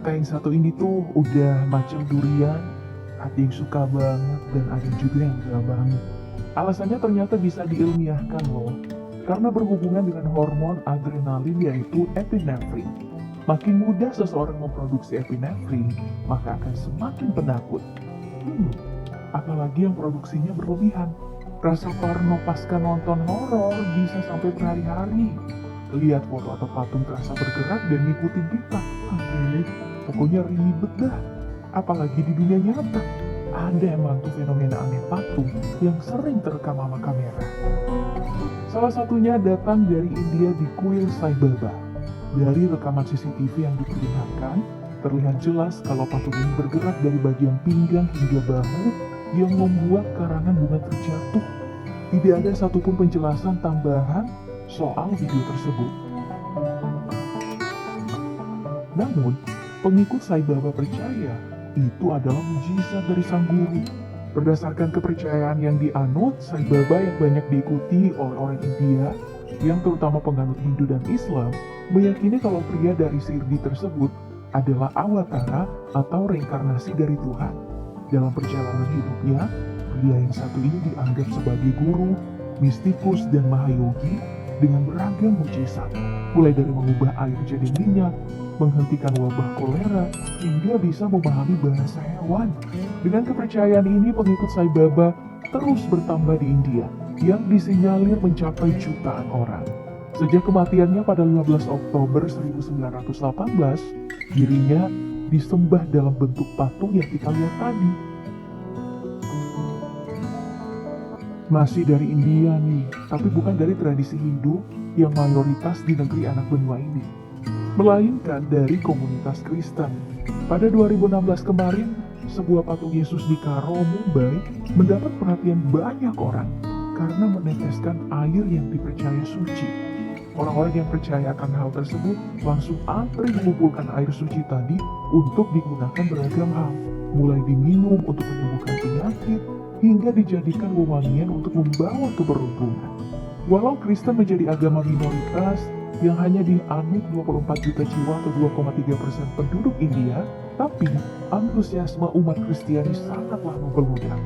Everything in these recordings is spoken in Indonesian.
boneka yang satu ini tuh udah macam durian, ada yang suka banget dan ada juga yang gak banget. Alasannya ternyata bisa diilmiahkan loh, karena berhubungan dengan hormon adrenalin yaitu epinefrin. Makin mudah seseorang memproduksi epinefrin, maka akan semakin penakut. Hmm, Apalagi yang produksinya berlebihan. Rasa parno pasca nonton horor bisa sampai berhari-hari. Lihat foto atau patung terasa bergerak dan ngikutin kita. Aduh, pokoknya ribet dah. Apalagi di dunia nyata. Ada emang tuh fenomena aneh patung yang sering terekam sama kamera. Salah satunya datang dari India di kuil Sai Baba. Dari rekaman CCTV yang diperlihatkan, terlihat jelas kalau patung ini bergerak dari bagian pinggang hingga bahu yang membuat karangan bunga terjatuh. Tidak ada satupun penjelasan tambahan soal video tersebut. Namun, pengikut Sai Baba percaya itu adalah mujizat dari sang guru. Berdasarkan kepercayaan yang dianut, Sai Baba yang banyak diikuti oleh orang India, yang terutama penganut Hindu dan Islam, meyakini kalau pria dari Sirdi tersebut adalah awatara atau reinkarnasi dari Tuhan. Dalam perjalanan hidupnya, pria yang satu ini dianggap sebagai guru, mistikus, dan mahayogi dengan beragam mujizat, mulai dari mengubah air jadi minyak, menghentikan wabah kolera, hingga bisa memahami bahasa hewan. Dengan kepercayaan ini, pengikut Sai Baba terus bertambah di India, yang disinyalir mencapai jutaan orang. Sejak kematiannya pada 15 Oktober 1918, dirinya disembah dalam bentuk patung yang kita lihat tadi. Masih dari India nih, tapi bukan dari tradisi Hindu yang mayoritas di negeri anak benua ini, melainkan dari komunitas Kristen. Pada 2016 kemarin, sebuah patung Yesus di Karo, Mumbai mendapat perhatian banyak orang karena meneteskan air yang dipercaya suci. Orang-orang yang percaya akan hal tersebut langsung antri mengumpulkan air suci tadi untuk digunakan beragam hal, mulai diminum untuk menyembuhkan penyakit, hingga dijadikan wewangian untuk membawa keberuntungan. Walau Kristen menjadi agama minoritas yang hanya dianut 24 juta jiwa atau 2,3% penduduk India, tapi antusiasme umat Kristiani sangatlah membeludak.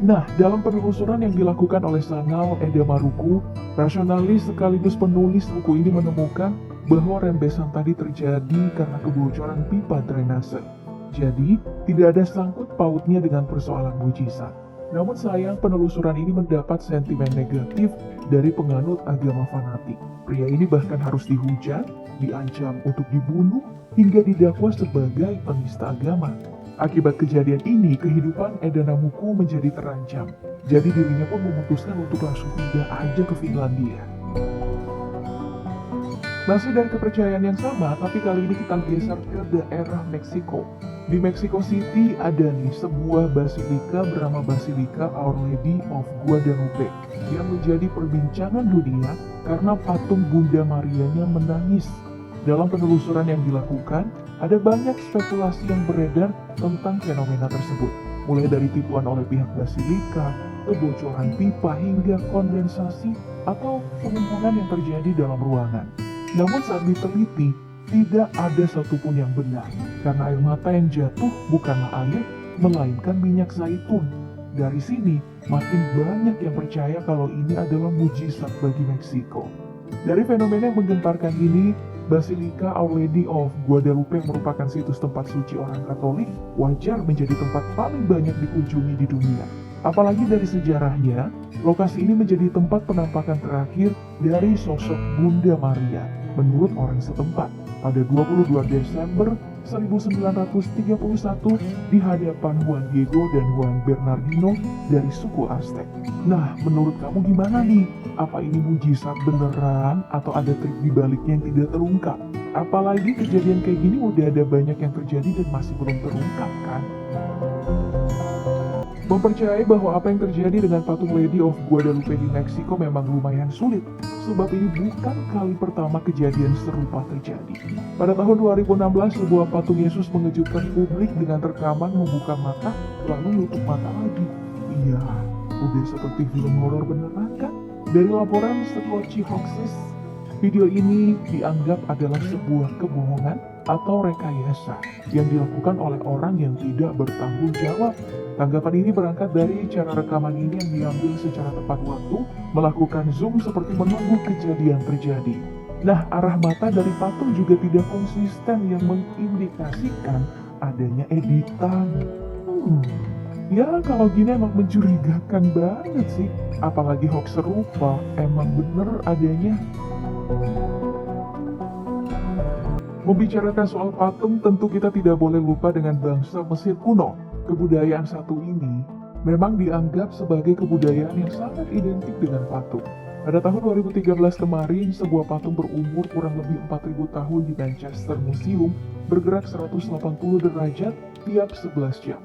Nah, dalam penelusuran yang dilakukan oleh Sanal Eda Maruku, rasionalis sekaligus penulis buku ini menemukan bahwa rembesan tadi terjadi karena kebocoran pipa drainase. Jadi, tidak ada sangkut pautnya dengan persoalan mujizat. Namun sayang, penelusuran ini mendapat sentimen negatif dari penganut agama fanatik. Pria ini bahkan harus dihujat, diancam untuk dibunuh, hingga didakwa sebagai penista agama. Akibat kejadian ini, kehidupan Eda Namuku menjadi terancam. Jadi dirinya pun memutuskan untuk langsung pindah aja ke Finlandia. Masih dari kepercayaan yang sama, tapi kali ini kita geser ke daerah Meksiko. Di Mexico City ada nih sebuah basilika bernama Basilika Our Lady of Guadalupe yang menjadi perbincangan dunia karena patung Bunda Marianya menangis. Dalam penelusuran yang dilakukan, ada banyak spekulasi yang beredar tentang fenomena tersebut, mulai dari tipuan oleh pihak basilika, kebocoran pipa, hingga kondensasi atau penumpukan yang terjadi dalam ruangan. Namun saat diteliti, tidak ada satupun yang benar, karena air mata yang jatuh bukanlah air, melainkan minyak zaitun. Dari sini, makin banyak yang percaya kalau ini adalah mujizat bagi Meksiko. Dari fenomena yang menggemparkan ini, Basilika Our Lady of Guadalupe merupakan situs tempat suci orang Katolik, wajar menjadi tempat paling banyak dikunjungi di dunia. Apalagi dari sejarahnya, lokasi ini menjadi tempat penampakan terakhir dari sosok Bunda Maria, menurut orang setempat, pada 22 Desember 1931 di hadapan Juan Diego dan Juan Bernardino dari suku Aztec. Nah, menurut kamu gimana nih? Apa ini mujizat beneran atau ada trik di baliknya yang tidak terungkap? Apalagi kejadian kayak gini udah ada banyak yang terjadi dan masih belum terungkap kan? Mempercayai bahwa apa yang terjadi dengan patung Lady of Guadalupe di Meksiko memang lumayan sulit, sebab ini bukan kali pertama kejadian serupa terjadi. Pada tahun 2016, sebuah patung Yesus mengejutkan publik dengan rekaman membuka mata, lalu nutup mata lagi. Iya, udah seperti film horor beneran kan? Dari laporan Sekoci Hoaxes, video ini dianggap adalah sebuah kebohongan atau rekayasa yang dilakukan oleh orang yang tidak bertanggung jawab. Tanggapan ini berangkat dari cara rekaman ini yang diambil secara tepat waktu, melakukan zoom seperti menunggu kejadian terjadi. Nah, arah mata dari patung juga tidak konsisten yang mengindikasikan adanya editan. Ya kalau gini emang mencurigakan banget sih. Apalagi hoax serupa emang bener adanya. Membicarakan soal patung, tentu kita tidak boleh lupa dengan bangsa Mesir kuno. Kebudayaan satu ini memang dianggap sebagai kebudayaan yang sangat identik dengan patung. Pada tahun 2013 kemarin, sebuah patung berumur kurang lebih 4000 tahun di Manchester Museum bergerak 180 derajat tiap 11 jam.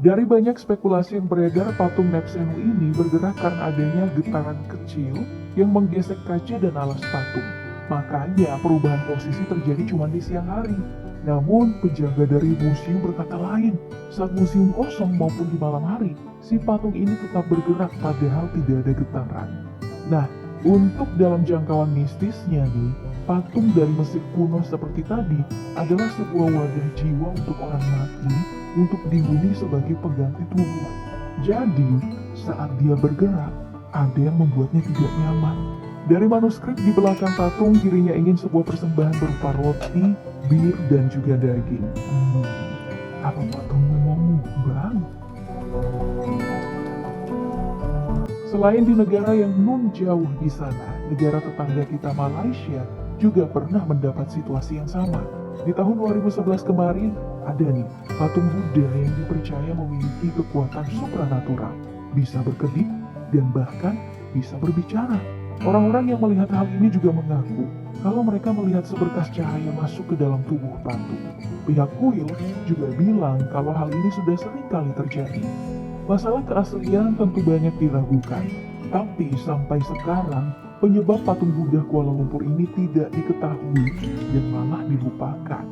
Dari banyak spekulasi yang beredar, patung Nebsenu ini bergerak karena adanya getaran kecil yang menggesek kaca dan alas patung. Makanya perubahan posisi terjadi cuma di siang hari. Namun penjaga dari museum berkata lain. Saat museum kosong maupun di malam hari, si patung ini tetap bergerak padahal tidak ada getaran. Nah, untuk dalam jangkauan mistisnya nih, patung dari Mesir kuno seperti tadi adalah sebuah wadah jiwa untuk orang mati untuk dihuni sebagai pengganti tubuh. Jadi, saat dia bergerak, ada yang membuatnya tidak nyaman. Dari manuskrip di belakang patung, dirinya ingin sebuah persembahan berupa roti, bir, dan juga daging. Apa patung mau mukbang? Selain di negara yang nun jauh di sana, negara tetangga kita Malaysia juga pernah mendapat situasi yang sama. Di tahun 2011 kemarin, ada nih patung Buddha yang dipercaya memiliki kekuatan supranatural, bisa berkedip, dan bahkan bisa berbicara. Orang-orang yang melihat hal ini juga mengaku kalau mereka melihat seberkas cahaya masuk ke dalam tubuh patung. Pihak kuil juga bilang kalau hal ini sudah sering kali terjadi. Masalah keaslian tentu banyak diragukan, tapi sampai sekarang penyebab patung Buddha Kuala Lumpur ini tidak diketahui dan malah dilupakan.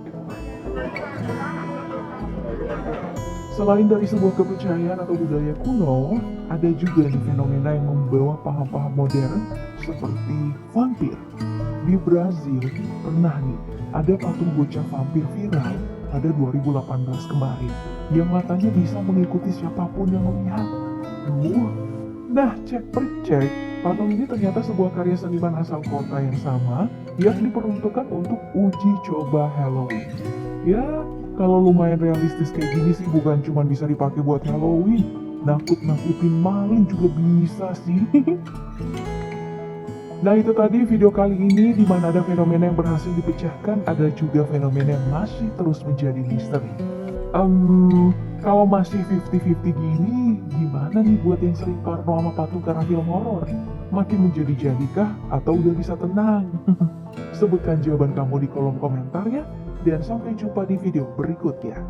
Selain dari sebuah kepercayaan atau budaya kuno, ada juga nih fenomena yang membawa paham-paham modern seperti vampir. Di Brazil, pernah nih ada patung bocah vampir viral pada 2018 kemarin yang matanya bisa mengikuti siapapun yang melihat. Nah, cek per cek, patung ini ternyata sebuah karya seniman asal kota yang sama yang diperuntukkan untuk uji coba Halloween. Ya, kalau lumayan realistis kayak gini sih bukan cuma bisa dipakai buat Halloween, nakut-nakutin maling juga bisa sih. Nah itu tadi video kali ini di mana ada fenomena yang berhasil dipecahkan, ada juga fenomena yang masih terus menjadi misteri. Kalau masih 50-50 gini, gimana nih buat yang sering parno sama patung karena film horor? Makin menjadi-jadikah atau udah bisa tenang? Sebutkan jawaban kamu di kolom komentar ya, dan sampai jumpa di video berikutnya.